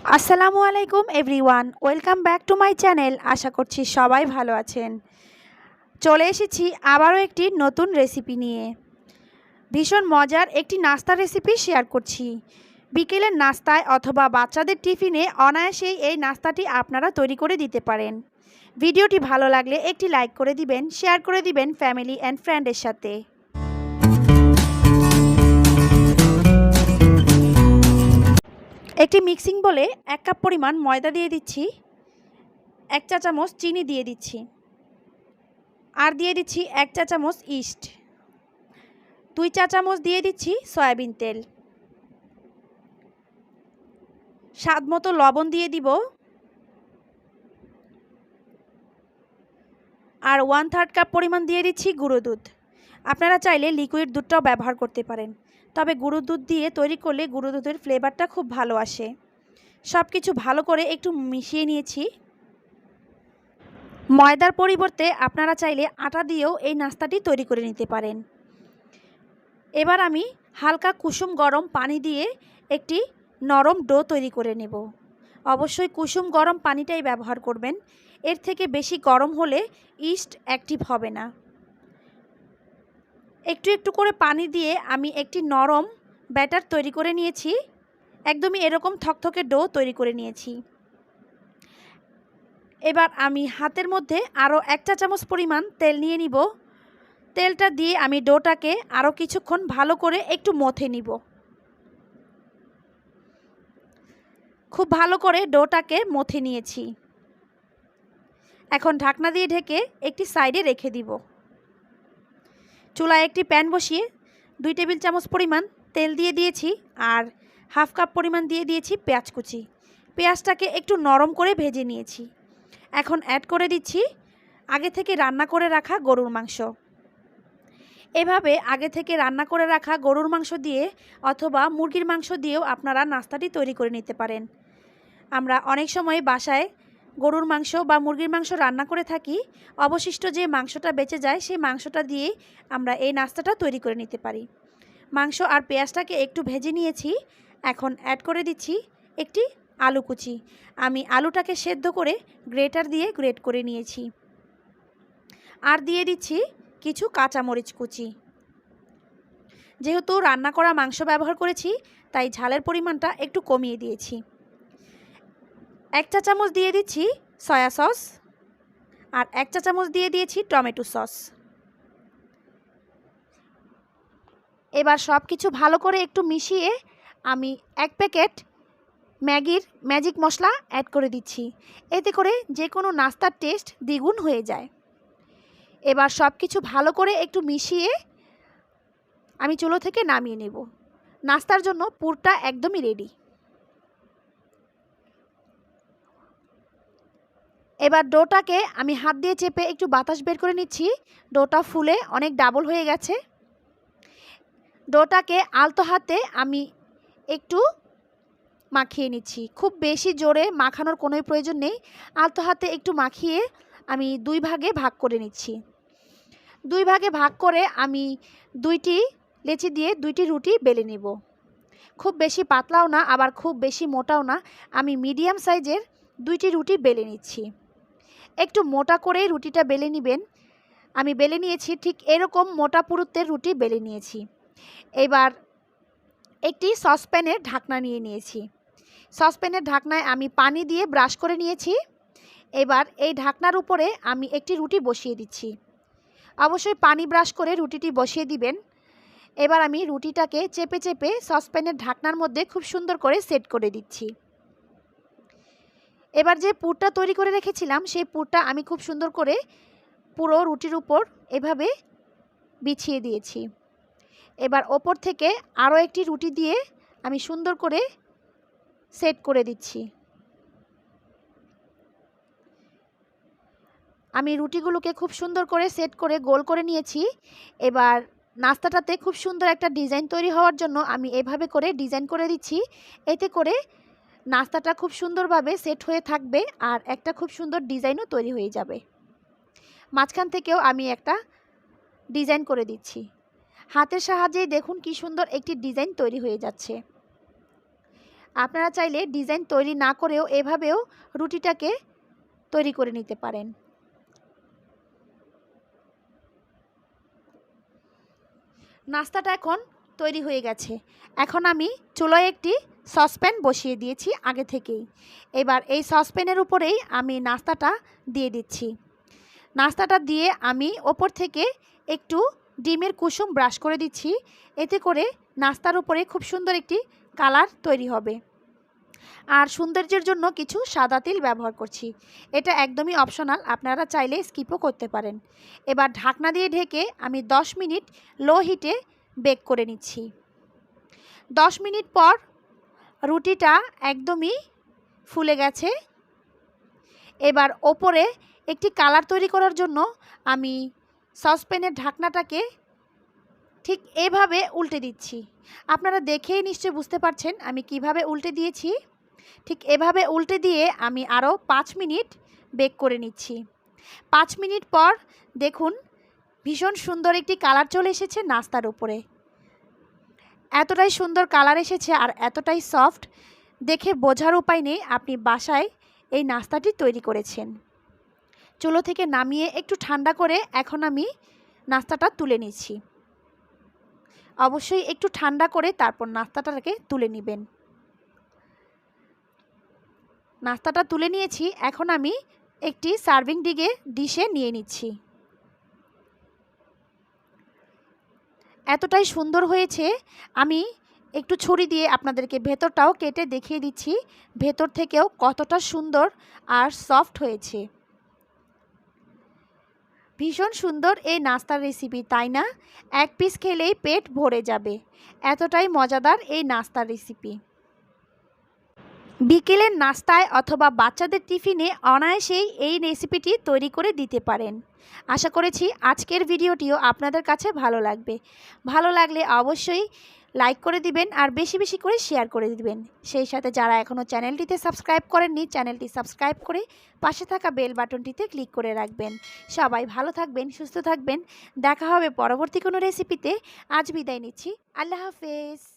আসসালামু আলাইকুম everyone, welcome back to my channel. আশা করছি সবাই ভালো আছেন। চলে এসেছি আবারও একটি নতুন রেসিপি নিয়ে। ভীষণ মজার একটি নাস্তা রেসিপি শেয়ার করছি। বিকেলের নাস্তায় অথবা বাচ্চাদের টিফিনে অনায়াসেই এই নাস্তাটি আপনারা তৈরি করে দিতে পারেন। ভিডিওটি ভালো লাগলে একটি লাইক করে দিবেন, শেয়ার করে দিবেন ফ্যামিলি অ্যান্ড ফ্রেন্ডের সাথে। একটি মিক্সিং বলে 1 কাপ পরিমাণ ময়দা দিয়ে দিচ্ছি, 1 চা চামচ চিনি দিয়ে দিচ্ছি, আর দিয়ে দিচ্ছি 1 চা চামচ ইস্ট, 2 চা চামচ দিয়ে দিচ্ছি সয়াবিন তেল, স্বাদ মতো লবণ দিয়ে দিব, আর 1/3 কাপ পরিমাণ দিয়ে দিচ্ছি গুঁড়ো দুধ। আপনারা চাইলে লিকুইড দুধটাও ব্যবহার করতে পারেন, তবে গুঁড়ো দুধ দিয়ে তৈরি করলে গুঁড়ো দুধের ফ্লেভারটা খুব ভালো আসে। সব কিছু ভালো করে একটু মিশিয়ে নিয়েছি। ময়দার পরিবর্তে আপনারা চাইলে আটা দিয়েও এই নাস্তাটি তৈরি করে নিতে পারেন। এবার আমি হালকা কুসুম গরম পানি দিয়ে একটি নরম ডো তৈরি করে নেব। অবশ্যই কুসুম গরম পানিটাই ব্যবহার করবেন, এর থেকে বেশি গরম হলে ইস্ট অ্যাক্টিভ হবে না। একটু একটু করে পানি দিয়ে আমি একটি নরম ব্যাটার তৈরি করে নিয়েছি। একদমই এরকম থকথকে ডো তৈরি করে নিয়েছি। এবার আমি হাতের মধ্যে আরও 1 চা চামচ পরিমাণ তেল নিয়ে নিব। তেলটা দিয়ে আমি ডোটাকে আরও কিছুক্ষণ ভালো করে একটু মথে নিব। খুব ভালো করে ডোটাকে মথে নিয়েছি। এখন ঢাকনা দিয়ে ঢেকে একটি সাইডে রেখে দিব। চুলায় একটি প্যান বসিয়ে 2 টেবিল চামচ পরিমাণ তেল দিয়ে দিয়েছি, আর হাফ কাপ পরিমাণ দিয়ে দিয়েছি পেঁয়াজ কুচি। পেঁয়াজটাকে একটু নরম করে ভেজে নিয়েছি। এখন অ্যাড করে দিচ্ছি আগে থেকে রান্না করে রাখা গরুর মাংস। এভাবে আগে থেকে রান্না করে রাখা গরুর মাংস দিয়ে অথবা মুরগির মাংস দিয়েও আপনারা নাস্তাটি তৈরি করে নিতে পারেন। আমরা অনেক সময় বাসায় গরুর মাংস বা মুরগির মাংস রান্না করে থাকি, অবশিষ্ট যে মাংসটা বেঁচে যায় সেই মাংসটা দিয়ে আমরা এই নাস্তাটা তৈরি করে নিতে পারি। মাংস আর পেঁয়াজটাকে একটু ভেজে নিয়েছি। এখন অ্যাড করে দিচ্ছি একটি আলু কুচি। আমি আলুটাকে সেদ্ধ করে গ্রেটার দিয়ে গ্রেট করে নিয়েছি। আর দিয়ে দিচ্ছি কিছু কাঁচামরিচ কুচি। যেহেতু রান্না করা মাংস ব্যবহার করেছি, তাই ঝালের পরিমাণটা একটু কমিয়ে দিয়েছি। 1 চা চামচ দিয়ে দিচ্ছি সয়া সস, আর 1 চা চামচ দিয়ে দিয়েছি টমেটো সস। এবার সব কিছু ভালো করে একটু মিশিয়ে আমি 1 প্যাকেট ম্যাগির ম্যাজিক মশলা অ্যাড করে দিচ্ছি। এতে করে যে কোনো নাস্তার টেস্ট দ্বিগুণ হয়ে যায়। এবার সব কিছু ভালো করে একটু মিশিয়ে আমি চুলো থেকে নামিয়ে নেব। নাস্তার জন্য পুরটা একদমই রেডি। এবার ডোটাকে আমি হাত দিয়ে চেপে একটু বাতাস বের করে নিচ্ছি। ডোটা ফুলে অনেক ডাবল হয়ে গেছে। ডোটাকে আলতো হাতে আমি একটু মাখিয়ে নিচ্ছি। খুব বেশি জোরে মাখানোর কোনো প্রয়োজন নেই। আলতো হাতে একটু মাখিয়ে আমি 2 ভাগে ভাগ করে নিচ্ছি। 2 ভাগে ভাগ করে আমি 2টি লেচি দিয়ে 2টি রুটি বেলে নেব। খুব বেশি পাতলাও না, আবার খুব বেশি মোটাও না। আমি মিডিয়াম সাইজের 2টি রুটি বেলে নিচ্ছি। একটু মোটা করেই রুটিটা বেলে নেবেন। আমি বেলে নিয়েছি, ঠিক এরকম মোটা পুরুত্বের রুটি বেলে নিয়েছি। এবার একটি সসপ্যানের ঢাকনা নিয়ে নিয়েছি। সসপ্যানের ঢাকনায় আমি পানি দিয়ে ব্রাশ করে নিয়েছি। এবার এই ঢাকনার উপরে আমি একটি রুটি বসিয়ে দিচ্ছি। অবশ্যই পানি ব্রাশ করে রুটিটি বসিয়ে দিবেন। এবার আমি রুটিটাকে চেপে চেপে সসপ্যানের ঢাকনার মধ্যে খুব সুন্দর করে সেট করে দিচ্ছি। এবার যে পুরটা তৈরি করে রেখেছিলাম সেই পুরটা আমি খুব সুন্দর করে পুরো রুটির উপর এভাবে বিছিয়ে দিয়েছি। এবার ওপর থেকে আরও একটি রুটি দিয়ে আমি সুন্দর করে সেট করে দিচ্ছি। আমি রুটিগুলোকে খুব সুন্দর করে সেট করে গোল করে নিয়েছি। এবার নাস্তাটাতে খুব সুন্দর একটা ডিজাইন তৈরি হওয়ার জন্য আমি এভাবে করে ডিজাইন করে দিচ্ছি। এতে করে নাস্তাটা খুব সুন্দরভাবে সেট হয়ে থাকবে, আর একটা খুব সুন্দর ডিজাইনও তৈরি হয়ে যাবে। মাঝখান থেকেও আমি একটা ডিজাইন করে দিচ্ছি। হাতের সাহায্যেই দেখুন কি সুন্দর একটি ডিজাইন তৈরি হয়ে যাচ্ছে। আপনারা চাইলে ডিজাইন তৈরি না করেও এভাবেও রুটিটাকে তৈরি করে নিতে পারেন। নাস্তাটা এখন তৈরি হয়ে গেছে। এখন আমি চুলায় একটি সসপ্যান বসিয়ে দিয়েছি আগে থেকেই। এবার এই সসপ্যানের উপরেই আমি নাস্তাটা দিয়ে দিচ্ছি। নাস্তাটা দিয়ে আমি ওপর থেকে একটু ডিমের কুসুম ব্রাশ করে দিচ্ছি। এতে করে নাস্তার উপরে খুব সুন্দর একটি কালার তৈরি হবে। আর সৌন্দর্যের জন্য কিছু সাদা তিল ব্যবহার করছি। এটা একদমই অপশনাল, আপনারা চাইলে স্কিপও করতে পারেন। এবার ঢাকনা দিয়ে ঢেকে আমি 10 মিনিট লো হিটে বেক করে নিচ্ছি। 10 মিনিট পর রুটিটা একদমই ফুলে গেছে। এবার ওপরে একটি কালার তৈরি করার জন্য আমি সসপ্যানের ঢাকনাটাকে ঠিক এভাবে উল্টে দিচ্ছি। আপনারা দেখেই নিশ্চয়ই বুঝতে পারছেন আমি কিভাবে উল্টে দিয়েছি। ঠিক এভাবে উল্টে দিয়ে আমি আরও 5 মিনিট বেক করে নিচ্ছি। 5 মিনিট পর দেখুন ভীষণ সুন্দর একটি কালার চলে এসেছে নাস্তার উপরে। এতটাই সুন্দর কালার এসেছে আর এতটাই সফট, দেখে বোঝার উপায় নেই আপনি বাসায় এই নাস্তাটি তৈরি করেছেন। চুলো থেকে নামিয়ে একটু ঠান্ডা করে এখন আমি নাস্তাটা তুলে নিচ্ছি। অবশ্যই একটু ঠান্ডা করে তারপর নাস্তাটাকে তুলে নেবেন। নাস্তাটা তুলে নিয়েছি, এখন আমি একটি সার্ভিং ডিশে নিয়ে নিচ্ছি। এতটাই সুন্দর হয়েছে, আমি একটু ছুরি দিয়ে আপনাদেরকে ভেতরটাও কেটে দেখিয়ে দিচ্ছি ভেতর থেকেও কতটা সুন্দর আর সফট হয়েছে। ভীষণ সুন্দর এই নাস্তার রেসিপি, তাই না? এক পিস খেলেই পেট ভরে যাবে, এতটাই মজাদার এই নাস্তার রেসিপি। বিকেলের নাস্তায় অথবা বাচ্চাদের টিফিনে অনায়াসেই এই রেসিপিটি তৈরি করে দিতে পারেন। আশা করেছি আজকের ভিডিওটিও আপনাদের কাছে ভালো লাগবে। ভালো লাগলে অবশ্যই লাইক করে দিবেন আর বেশি বেশি করে শেয়ার করে দিবেন। সেই সাথে যারা এখনও চ্যানেলটিতে সাবস্ক্রাইব করেননি চ্যানেলটি সাবস্ক্রাইব করে পাশে থাকা বেল বাটনটিতে ক্লিক করে রাখবেন। সবাই ভালো থাকবেন, সুস্থ থাকবেন। দেখা হবে পরবর্তী কোনো রেসিপিতে। আজ বিদায় নিচ্ছি। আল্লাহ হাফেজ।